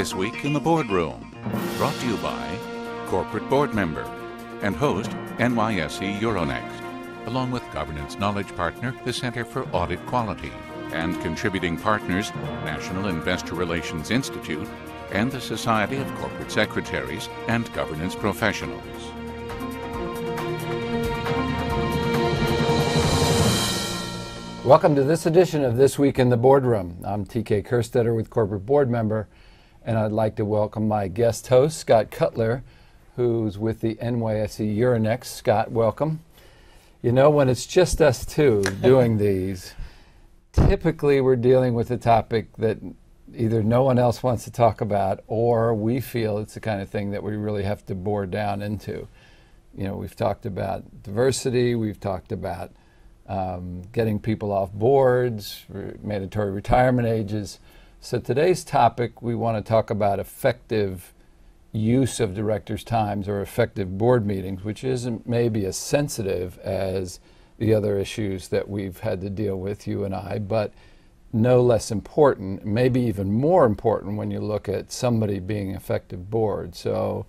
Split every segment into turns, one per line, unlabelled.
This Week in the Boardroom, brought to you by corporate board member and host NYSE Euronext, along with governance knowledge partner, the Center for Audit Quality, and contributing partners, National Investor Relations Institute, and the Society of Corporate Secretaries and Governance Professionals.
Welcome to this edition of This Week in the Boardroom. I'm TK Kerstetter with Corporate Board Member, and I'd like to welcome my guest host, Scott Cutler, who's with the NYSE Euronext. Scott, welcome. You know, when it's just us two doing these, typically we're dealing with a topic that either no one else wants to talk about or we feel it's the kind of thing that we really have to bore down into. You know, we've talked about diversity, we've talked about getting people off boards, mandatory retirement ages. So today's topic, we want to talk about effective use of directors' times or effective board meetings, which isn't maybe as sensitive as the other issues that we've had to deal with, you and I, but no less important, maybe even more important when you look at somebody being an effective board. So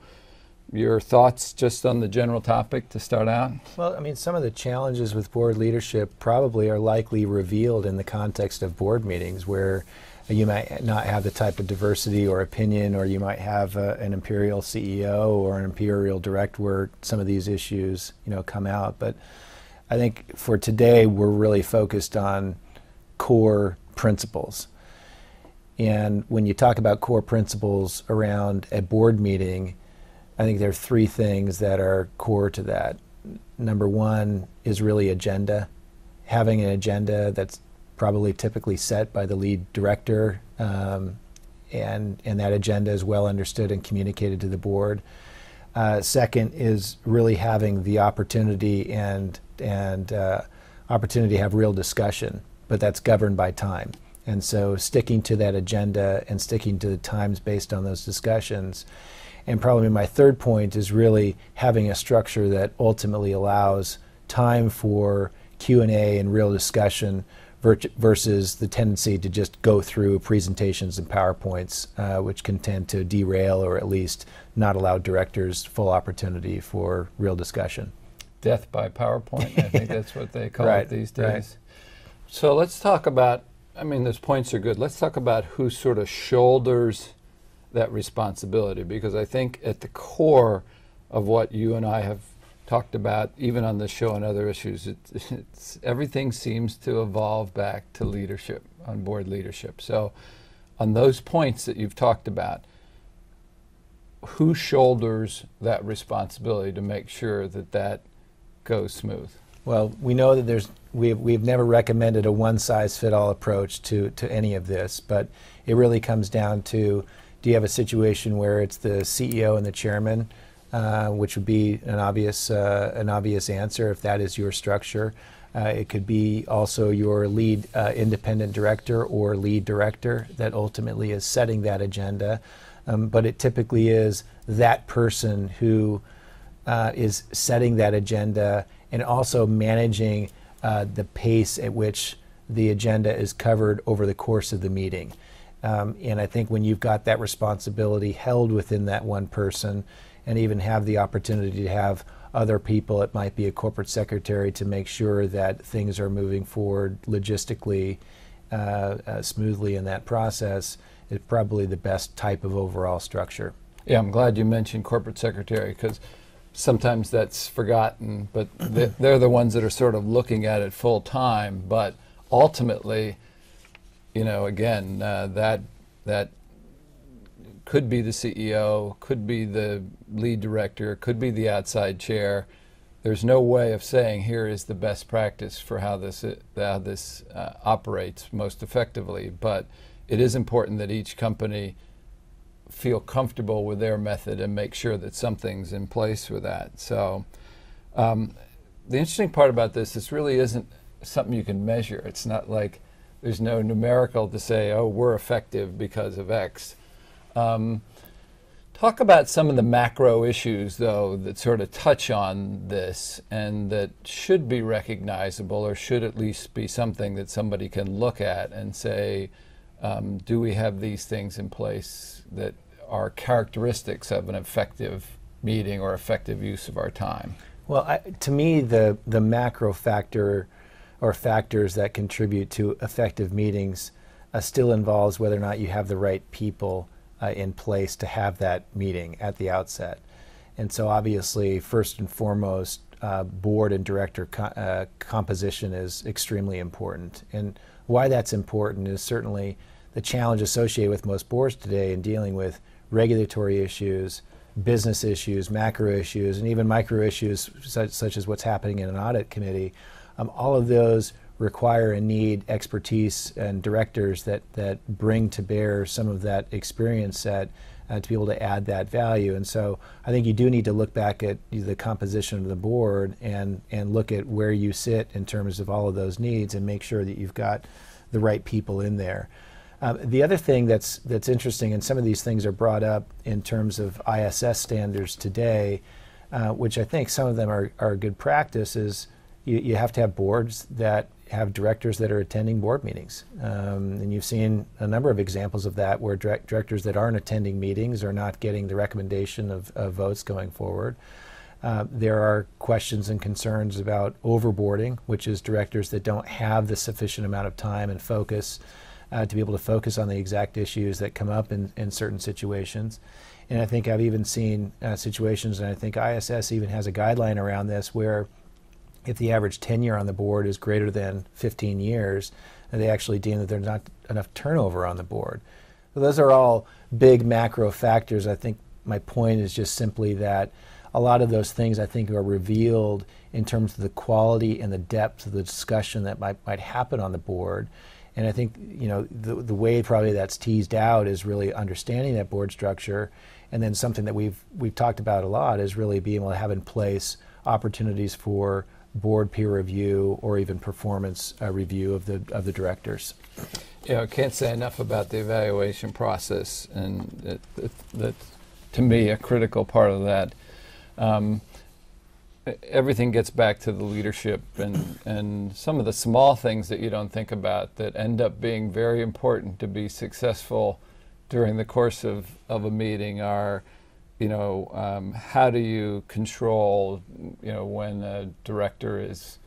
your thoughts just on the general topic to start out?
Well, I mean, some of the challenges with board leadership probably are likely revealed in the context of board meetings where you might not have the type of diversity or opinion, or you might have an imperial CEO or an imperial director where some of these issues, come out. But I think for today, we're really focused on core principles. And when you talk about core principles around a board meeting, I think there are three things that are core to that. Number one is really agenda. Having an agenda that's probably typically set by the lead director, and that agenda is well understood and communicated to the board. Second is really having the opportunity and opportunity to have real discussion, but that's governed by time. And so sticking to that agenda and sticking to the times based on those discussions. And probably my third point is really having a structure that ultimately allows time for Q&A and real discussion versus the tendency to just go through presentations and PowerPoints, which can tend to derail or at least not allow directors full opportunity for real discussion.
Death by PowerPoint, I think that's what they call it these days.
Right.
So let's talk about, I mean, those points are good. Let's talk about who sort of shoulders that responsibility, because I think at the core of what you and I have talked about, even on this show and other issues, it's everything seems to evolve back to leadership, on board leadership. So on those points that you've talked about, who shoulders that responsibility to make sure that that goes smooth?
Well, we know that we've never recommended a one-size-fit-all approach to any of this, but it really comes down to, do you have a situation where it's the CEO and the chairman, which would be an obvious answer if that is your structure. It could be also your lead independent director or lead director that ultimately is setting that agenda. But it typically is that person who is setting that agenda and also managing the pace at which the agenda is covered over the course of the meeting. And I think when you've got that responsibility held within that one person, and even have the opportunity to have other people, it might be a corporate secretary, to make sure that things are moving forward logistically smoothly in that process, is probably the best type of overall structure.
Yeah, I'm glad you mentioned corporate secretary, because sometimes that's forgotten, but they're the ones that are sort of looking at it full time. But ultimately, again, that could be the CEO, could be the lead director, could be the outside chair. There's no way of saying here is the best practice for how this operates most effectively. But it is important that each company feel comfortable with their method and make sure that something's in place with that. So the interesting part about this really isn't something you can measure. It's not like there's no numerical to say, oh, we're effective because of X. Talk about some of the macro issues, though, that sort of touch on this and that should be recognizable, or should at least be something that somebody can look at and say, Do we have these things in place that are characteristics of an effective meeting or effective use of our time?
Well, to me, the macro factor or factors that contribute to effective meetings still involves whether or not you have the right people in place to have that meeting at the outset. And so obviously, first and foremost, board and director composition is extremely important. And why that's important is certainly the challenge associated with most boards today in dealing with regulatory issues, business issues, macro issues, and even micro issues such as what's happening in an audit committee. All of those require and need expertise and directors that bring to bear some of that experience set to be able to add that value. And so I think you do need to look back at the composition of the board and look at where you sit in terms of all of those needs and make sure that you've got the right people in there. The other thing that's interesting, and some of these things are brought up in terms of ISS standards today, which I think some of them are good practice, is you have to have boards that have directors that are attending board meetings. And you've seen a number of examples of that where directors that aren't attending meetings are not getting the recommendation of votes going forward. There are questions and concerns about overboarding, which is directors that don't have the sufficient amount of time and focus to be able to focus on the exact issues that come up in certain situations. And I think I've even seen situations, and I think ISS even has a guideline around this, where if the average tenure on the board is greater than 15 years, they actually deem that there's not enough turnover on the board. So those are all big macro factors. I think my point is just simply that a lot of those things I think are revealed in terms of the quality and the depth of the discussion that might happen on the board. And I think the way probably that's teased out is really understanding that board structure, and then something that we've talked about a lot is really being able to have in place opportunities for board peer review or even performance review of the directors.
I can't say enough about the evaluation process, and that's to me a critical part of that. Everything gets back to the leadership and some of the small things that you don't think about that end up being very important to be successful during the course of a meeting are, how do you control, when a director is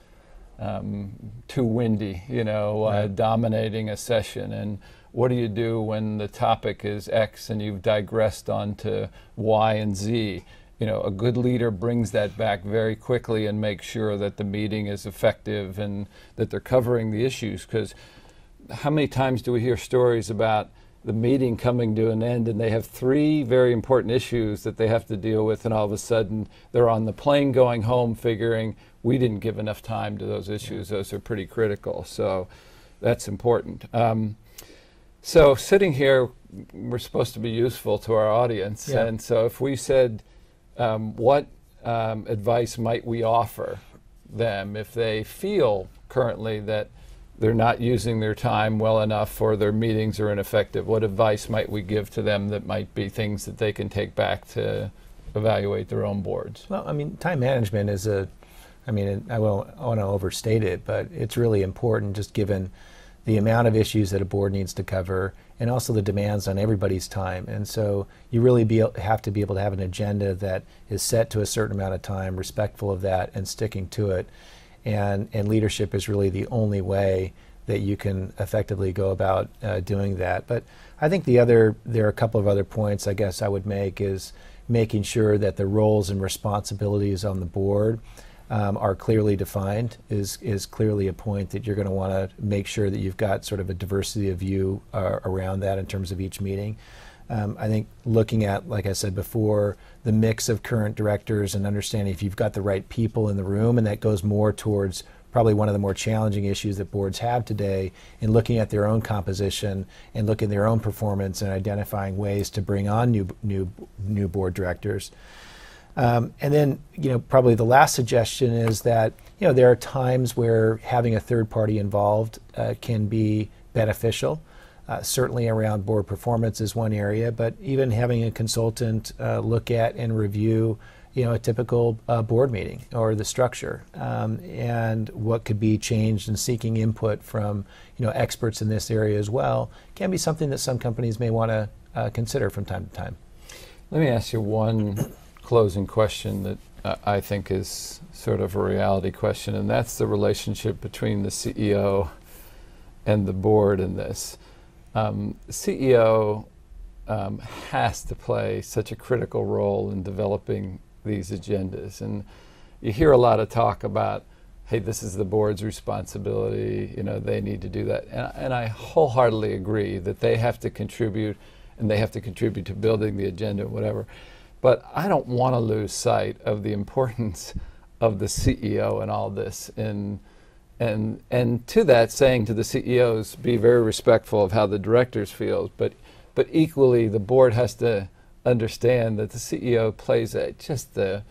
too windy, right, dominating a session, and what do you do when the topic is X and you've digressed onto Y and Z? A good leader brings that back very quickly and makes sure that the meeting is effective and that they're covering the issues. Because how many times do we hear stories about the meeting coming to an end and they have 3 very important issues that they have to deal with, and all of a sudden they're on the plane going home figuring we didn't give enough time to those issues. Those are pretty critical. So that's important. So sitting here, we're supposed to be useful to our audience. Yeah. And so if we said, what advice might we offer them if they feel currently that they're not using their time well enough or their meetings are ineffective? What advice might we give to them that might be things that they can take back to evaluate their own boards?
Well, time management is I won't want to overstate it, but it's really important just given the amount of issues that a board needs to cover and also the demands on everybody's time. And so you really have to be able to have an agenda that is set to a certain amount of time, respectful of that, and sticking to it. And leadership is really the only way that you can effectively go about doing that. But I think there are a couple of other points I guess I would make is making sure that the roles and responsibilities on the board are clearly defined is clearly a point that you're going to want to make sure that you've got sort of a diversity of view around that in terms of each meeting. I think looking at, like I said before, the mix of current directors and understanding if you've got the right people in the room, and that goes more towards probably one of the more challenging issues that boards have today in looking at their own composition and looking at their own performance and identifying ways to bring on new board directors. And then, probably the last suggestion is that, there are times where having a third party involved can be beneficial. Certainly around board performance is one area, but even having a consultant look at and review, a typical board meeting or the structure, and what could be changed, and seeking input from experts in this area as well can be something that some companies may want to consider from time to time.
Let me ask you one closing question that I think is sort of a reality question, and that's the relationship between the CEO and the board in this. CEO has to play such a critical role in developing these agendas, and you hear a lot of talk about, hey, this is the board's responsibility, they need to do that, and I wholeheartedly agree that they have to contribute, and they have to contribute to building the agenda, whatever. But I don't want to lose sight of the importance of the CEO in all this, and to that, saying to the CEOs, be very respectful of how the directors feel, but equally the board has to understand that the CEO plays just the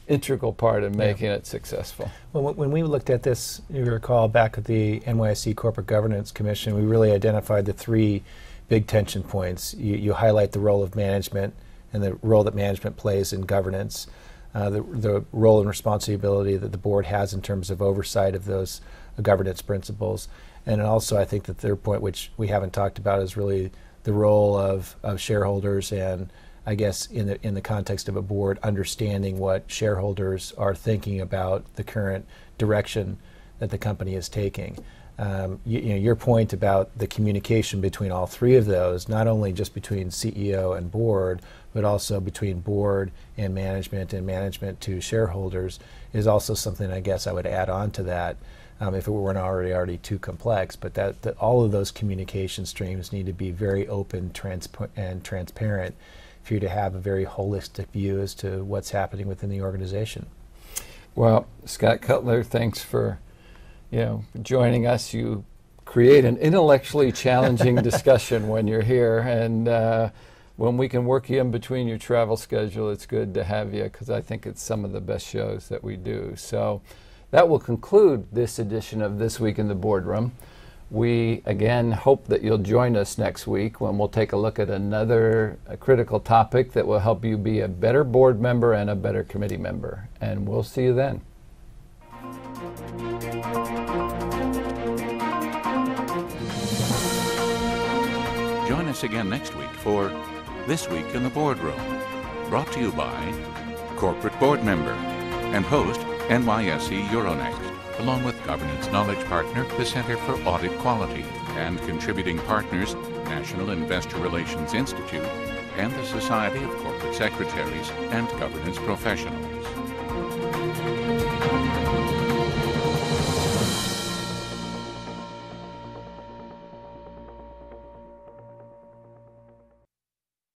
integral part in making it successful.
Well, when we looked at this, you recall back at the NYSE Corporate Governance Commission, we really identified the three big tension points. You highlight the role of management and the role that management plays in governance, the role and responsibility that the board has in terms of oversight of those governance principles. And also, I think the third point, which we haven't talked about, is really the role of shareholders, and I guess in the context of a board, understanding what shareholders are thinking about the current direction that the company is taking. Your point about the communication between all three of those, not only just between CEO and board, but also between board and management to shareholders, is also something I guess I would add on to that. If it weren't already too complex, but that all of those communication streams need to be very open and transparent for you to have a very holistic view as to what's happening within the organization.
Well, Scott Cutler, thanks for joining us. You create an intellectually challenging discussion when you're here, and when we can work you in between your travel schedule, it's good to have you, because I think it's some of the best shows that we do. So that will conclude this edition of This Week in the Boardroom. We, again, hope that you'll join us next week when we'll take a look at another critical topic that will help you be a better board member and a better committee member. And we'll see you then.
Join us again next week for This Week in the Boardroom, brought to you by corporate board member and host NYSE Euronext, along with governance knowledge partner, the Center for Audit Quality, and contributing partners, National Investor Relations Institute and the Society of Corporate Secretaries and Governance Professionals.